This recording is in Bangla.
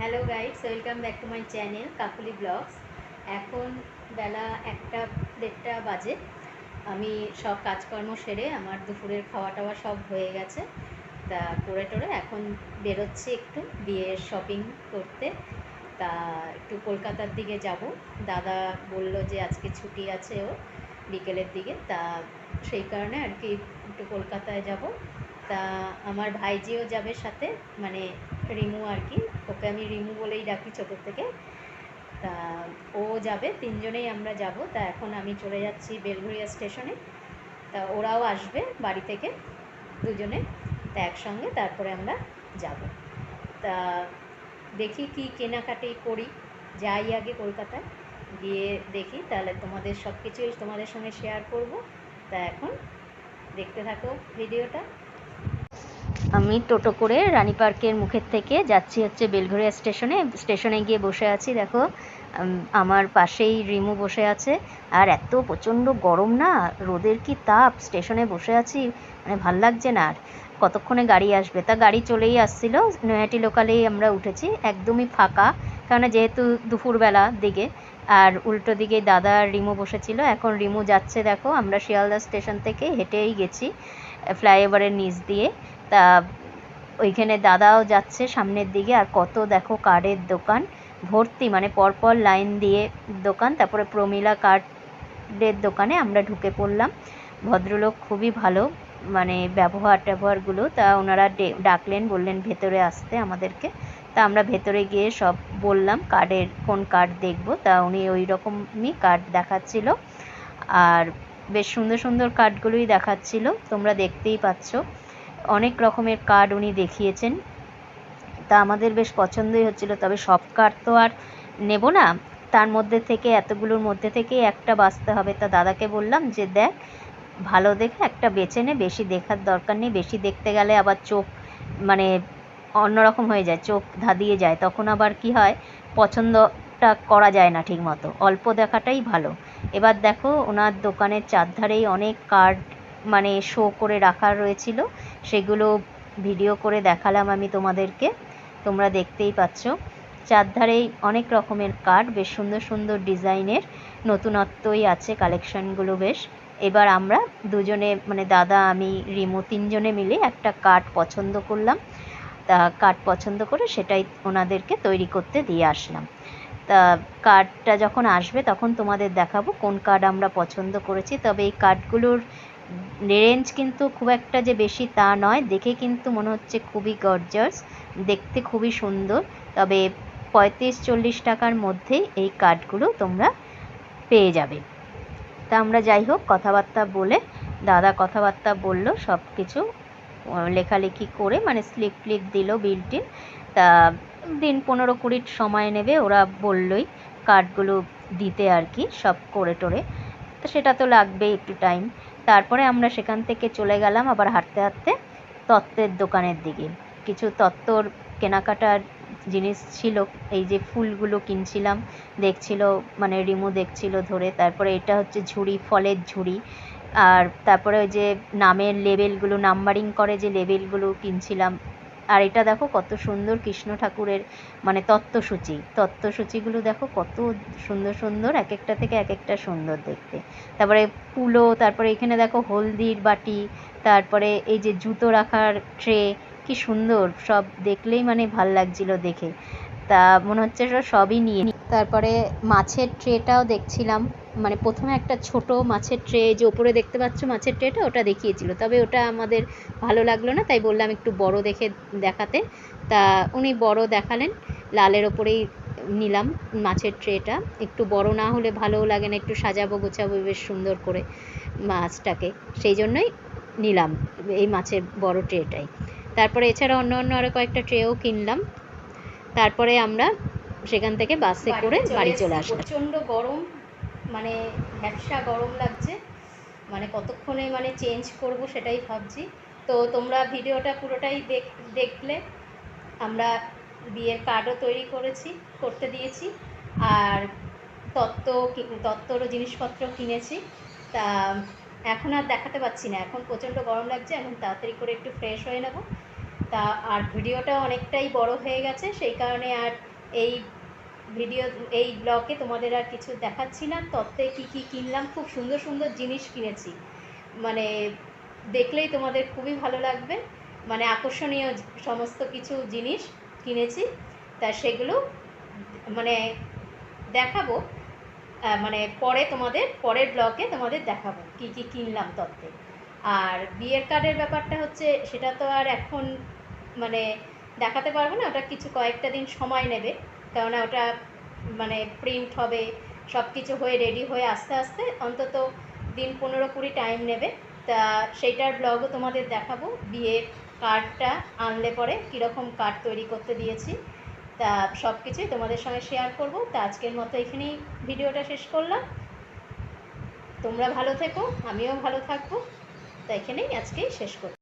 Hello guides, welcome back to my channel Kakuli blogs. এখন বেলা 1টা 1:30 বাজে। আমি সব কাজকর্ম সেরে আমার দুপুরের খাওয়া টাওয়া সব হয়ে গেছে। তা করে টোরে এখন বেরোচ্ছি একটু বিয়ের শপিং করতে। তা একটু কলকাতার দিকে যাব। দাদা বলল যে আজকে ছুটি আছে ও বিকেলের দিকে, তা সেই কারণে আর কি একটু কলকাতায় যাব। তা আমার ভাইজিও যাবে সাথে, মানে রিমু আর কি, ওকে আমি রিমু বলেই ডাকি ছোটোর থেকে। তা ও যাবে, তিনজনেই আমরা যাব। তা এখন আমি চলে যাচ্ছি বেলঘরিয়া স্টেশনে। তা ওরাও আসবে বাড়ি থেকে দুজনে, তা একসঙ্গে তারপরে আমরা যাব। তা দেখি কি কেনাকাটি করি, যাই আগে কলকাতায় গিয়ে দেখি, তাহলে তোমাদের সব কিছুই তোমাদের সঙ্গে শেয়ার করব। তা এখন দেখতে থাকো ভিডিওটা। আমি টোটো করে রানী পার্কের মুখের থেকে যাচ্ছি হচ্ছে বেলঘরিয়া স্টেশনে গিয়ে বসে আছি। দেখো আমার পাশেই রিমু বসে আছে। আর এত প্রচণ্ড গরম না, রোদের কি তাপ, স্টেশনে বসে আছি, মানে ভাল লাগছে না। আর কতক্ষণে গাড়ি আসবে, তা গাড়ি চলেই আসছিলো, নৈহাটি লোকালেই আমরা উঠেছি, একদমই ফাঁকা, কারণ যেহেতু দুপুরবেলা দিকে। আর উল্টো দিকে দাদা আর রিমু বসেছিল। এখন রিমু যাচ্ছে, দেখো আমরা শিয়ালদা স্টেশন থেকে হেঁটেই গেছি ফ্লাইওভারের নিচ দিয়ে। তা ওইখানে দাদাও যাচ্ছে সামনের দিকে। আর কত দেখো কার্ডের দোকান ভর্তি, মানে পরপর লাইন দিয়ে দোকান। তারপরে প্রমিলা কার্ডের দোকানে আমরা ঢুকে পড়লাম। ভদ্রলোক খুবই ভালো, মানে ব্যবহারগুলো। তা ওনারা ডাকলেন, বললেন ভেতরে আসতে আমাদেরকে। তা আমরা ভেতরে গিয়ে সব বললাম কার্ডের কোন কার্ড দেখব। তা উনি ওই রকমই কার্ড দেখাচ্ছিল, আর বেশ সুন্দর সুন্দর কার্ডগুলোই দেখাচ্ছিল, তোমরা দেখতেই পাচ্ছ। অনেক রকমের কার্ড উনি দেখিয়েছেন, তা আমাদের বেশ পছন্দই হচ্ছিল। তবে সব কার্ড তো আর নেব না, তার মধ্যে থেকে এতগুলোর মধ্যে থেকেই একটা বাছতে হবে। তা দাদাকে বললাম যে দেখ, ভালো দেখে একটা বেছে নে, বেশি দেখার দরকার নেই, বেশি দেখতে গেলে আবার চোখ মানে অন্যরকম হয়ে যায়, চোখ ধাঁধিয়ে যায়, তখন আবার কি হয়, পছন্দটা করা যায় না ঠিক মতো, অল্প দেখাটাই ভালো। এবার দেখো ওনার দোকানের চারধারেই অনেক কার্ড মানে শো করে রাখা রয়েছিল, সেগুলো ভিডিও করে দেখালাম আমি তোমাদেরকে, তোমরা দেখতেই পাচ্ছ। চারধারেই অনেক রকমের কার্ড, বেশ সুন্দর সুন্দর ডিজাইনের, নতুনত্বই আছে কালেকশানগুলো বেশ। এবার আমরা দুজনে, মানে দাদা আমি রিমু তিনজনে মিলে একটা কার্ড পছন্দ করলাম। তা কার্ড পছন্দ করে সেটাই ওনাদেরকে তৈরি করতে দিয়ে আসলাম। তা কার্ডটা যখন আসবে তখন তোমাদের দেখাবো কোন কার্ড আমরা পছন্দ করেছি। তবে এই কার্ডগুলোর রেঞ্জ কিন্তু খুব একটা যে বেশি তা নয়, দেখে কিন্তু মনে হচ্ছে খুবই গর্জাস, দেখতে খুবই সুন্দর। তবে 35-40 টাকার মধ্যেই এই কার্ডগুলো তোমরা পেয়ে যাবে। তা আমরা যাই হোক কথাবার্তা বলে, দাদা কথাবার্তা বলল, সব কিছু লেখালেখি করে, মানে স্লিপ দিল, বিল টিল। তা দিন 15-20 সময় নেবে, ওরা বললই কার্ডগুলো দিতে আর কি, সব করে টোরে। তো সেটা তো লাগবেই একটু টাইম। তারপরে আমরা সেখান থেকে চলে গেলাম আবার হাঁটতে হাঁটতে তত্ত্বের দোকানের দিকে। কিছু তত্ত্বর কেনাকাটার জিনিস ছিল, এই যে ফুলগুলো কিনছিলাম, দেখছিল, মানে রিমু দেখছিল ধরে। তারপরে এটা হচ্ছে ঝুড়ি, ফলের ঝুড়ি। আর তারপরে ওই যে নামের লেবেলগুলো, নাম্বারিং করে যে লেবেলগুলো কিনছিলাম। আর এটা দেখো কত সুন্দর কৃষ্ণ ঠাকুরের মানে তত্ত্বসূচিগুলো দেখো কত সুন্দর সুন্দর, এক একটা থেকে এক একটা সুন্দর দেখতে। তারপরে ফুলও, তারপরে এখানে দেখো হলদির বাটি, তারপরে এই যে জুতো রাখার ট্রে, কি সুন্দর, সব দেখলেই মানে ভাল লাগছিল দেখে। তা মনে হচ্ছে সবই নিয়ে নিই। তারপরে মাছের ট্রেটাও দেখছিলাম, মানে প্রথমে একটা ছোট মাছের ট্রে, যে ওপরে দেখতে পাচ্ছ মাছের ট্রেটা, ওটা দেখিয়েছিল, তবে ওটা আমাদের ভালো লাগলো না, তাই বললাম একটু বড় দেখে দেখাতে। তা উনি বড় দেখালেন, লালের ওপরেই নিলাম মাছের ট্রেটা। একটু বড় না হলে ভালোও লাগে না, একটু সাজাবো গোছাবো বেশ সুন্দর করে মাছটাকে, সেই জন্যই নিলাম এই মাছের বড় ট্রেটাই। তারপরে এছাড়া অন্য অন্য আরও কয়েকটা ট্রেও কিনলাম। তারপরে আমরা সেখান থেকে বাসে করে বাড়ি চলে আসলাম। প্রচণ্ড গরম, মানে ভ্যাপসা গরম লাগছে, মানে কতক্ষণে মানে চেঞ্জ করব সেটাই ভাবছি। তো তোমরা ভিডিওটা পুরোটাই দেখলে। আমরা বিয়ের কার্ডও তৈরি করতে দিয়েছি, আর তত্ত্বরও জিনিসপত্র কিনেছি। তা এখন আর দেখাতে পাচ্ছি না, এখন প্রচণ্ড গরম লাগছে, এখন তাড়াতাড়ি করে একটু ফ্রেশ হয়ে নেব। তা আর ভিডিওটা অনেকটাই বড় হয়ে গেছে, সেই কারণে আর এই ভিডিও এই ব্লগে তোমাদের আর কিছু দেখাচ্ছি না। তত্ত্বে কী কী কিনলাম, খুব সুন্দর সুন্দর জিনিস কিনেছি, মানে দেখলেই তোমাদের খুবই ভালো লাগবে, মানে আকর্ষণীয় সমস্ত কিছু জিনিস কিনেছি। তা সেগুলো মানে দেখাবো, মানে পরে তোমাদের পরের ব্লগে তোমাদের দেখাবো কী কী কিনলাম তত্ত্বে। আর বিয়ের কার্ডের ব্যাপারটা হচ্ছে, সেটা তো আর এখন মানে দেখাতে পারবো না, ওটা কিছু কয়েকটা দিন সময় নেবে, কেননা ওটা মানে প্রিন্ট হবে, সব কিছু হয়ে রেডি হয়ে আস্তে আস্তে অন্তত দিন 15-20 টাইম নেবে। তা সেইটার ব্লগও তোমাদের দেখাবো, বিয়ের কার্ডটা আনলে পরে কীরকম কার্ড তৈরি করতে দিয়েছি, তা সব কিছুই তোমাদের সঙ্গে শেয়ার করব। তা আজকের মতো এখানেই ভিডিওটা শেষ করলাম। তোমরা ভালো থেকো, আমিও ভালো থাকবো। তা এখানেই আজকেই শেষ করব।